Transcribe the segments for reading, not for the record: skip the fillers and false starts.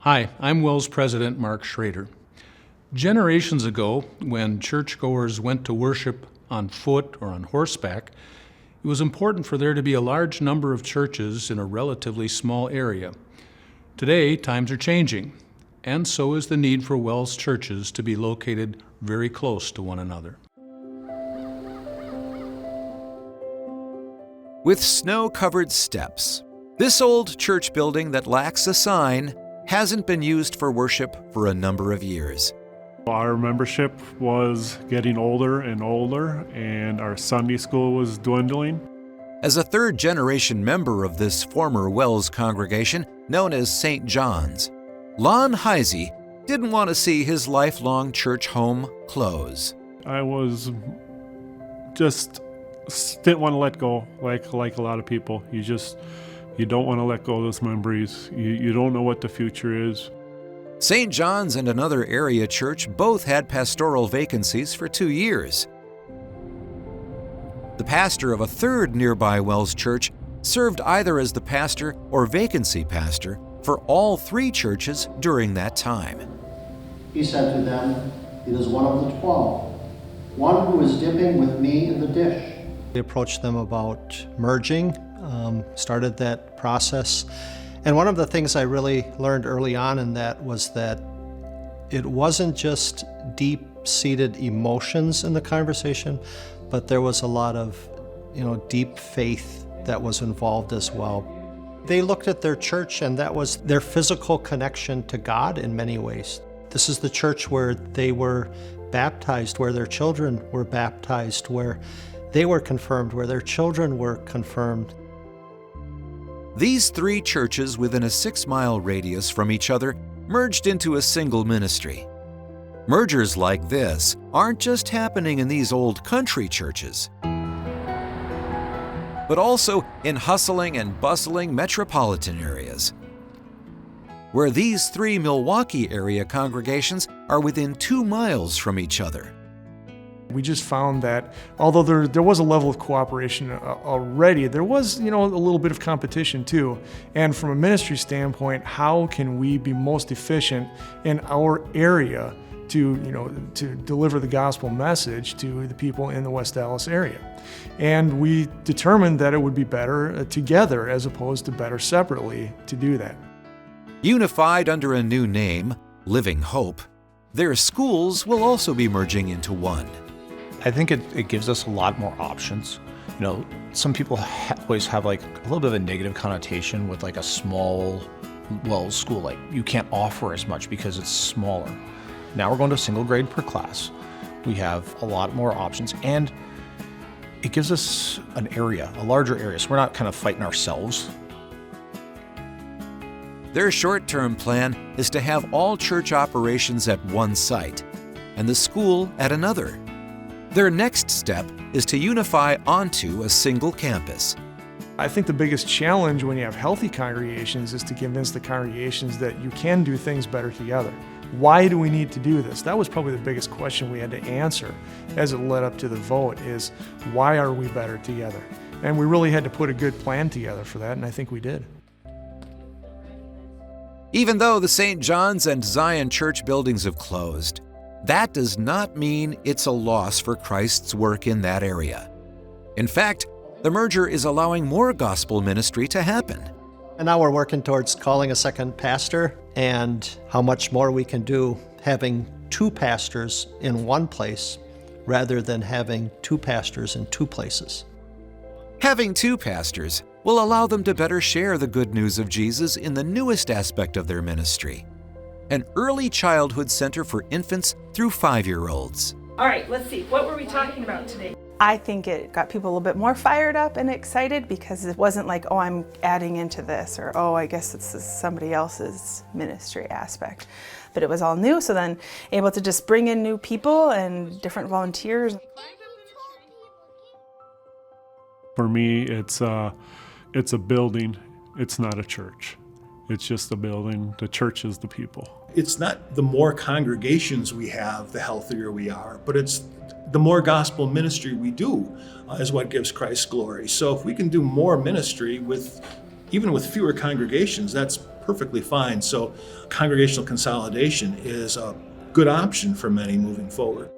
Hi, I'm WELS President Mark Schrader. Generations ago, when churchgoers went to worship on foot or on horseback, it was important for there to be a large number of churches in a relatively small area. Today, times are changing, and so is the need for WELS churches to be located very close to one another. With snow-covered steps, this old church building that lacks a sign hasn't been used for worship for a number of years. Our membership was getting older and older, and our Sunday school was dwindling. As a third-generation member of this former WELS congregation, known as St. John's, Lon Heisey didn't want to see his lifelong church home close. I was just didn't want to let go, like a lot of people. You don't want to let go of those memories. You don't know what the future is. St. John's and another area church both had pastoral vacancies for 2 years. The pastor of a third nearby WELS church served either as the pastor or vacancy pastor for all 3 churches during that time. He said to them, "It is one of the 12, one who is dipping with me in the dish." We approached them about merging, started that process. And one of the things I really learned early on in that was that it wasn't just deep-seated emotions in the conversation, but there was a lot of, deep faith that was involved as well. They looked at their church, and that was their physical connection to God in many ways. This is the church where they were baptized, where their children were baptized, where they were confirmed, where their children were confirmed. These 3 churches within a 6-mile radius from each other merged into a single ministry. Mergers like this aren't just happening in these old country churches, but also in hustling and bustling metropolitan areas, where these 3 Milwaukee area congregations are within 2 miles from each other. We just found that although there was a level of cooperation already, there was a little bit of competition too. And from a ministry standpoint, how can we be most efficient in our area to deliver the gospel message to the people in the West Dallas area? And we determined that it would be better together as opposed to better separately to do that. Unified under a new name, Living Hope, their schools will also be merging into one. I think it gives us a lot more options. Some people always have like a little bit of a negative connotation with like a small WELS school. Like you can't offer as much because it's smaller. Now we're going to a single grade per class. We have a lot more options, and it gives us an area, a larger area, so we're not kind of fighting ourselves. Their short-term plan is to have all church operations at one site and the school at another. Their next step is to unify onto a single campus. I think the biggest challenge when you have healthy congregations is to convince the congregations that you can do things better together. Why do we need to do this? That was probably the biggest question we had to answer as it led up to the vote, is why are we better together? And we really had to put a good plan together for that, and I think we did. Even though the St. John's and Zion Church buildings have closed, that does not mean it's a loss for Christ's work in that area. In fact, the merger is allowing more gospel ministry to happen. And now we're working towards calling a second pastor, and how much more we can do having 2 pastors in one place rather than having 2 pastors in 2 places. Having 2 pastors will allow them to better share the good news of Jesus in the newest aspect of their ministry, an early childhood center for infants through 5-year-olds. All right, let's see. What were we talking about today? I think it got people a little bit more fired up and excited because it wasn't like, oh, I'm adding into this, or oh, I guess it's somebody else's ministry aspect. But it was all new, so then able to just bring in new people and different volunteers. For me, it's a building. It's not a church. It's just a building. The church is the people. It's not the more congregations we have, the healthier we are, but it's the more gospel ministry we do is what gives Christ glory. So if we can do more ministry with even with fewer congregations, that's perfectly fine. So congregational consolidation is a good option for many moving forward.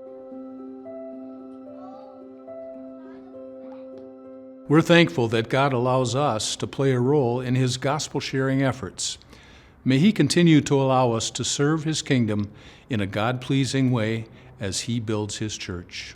We're thankful that God allows us to play a role in His gospel-sharing efforts. May He continue to allow us to serve His kingdom in a God-pleasing way as He builds His church.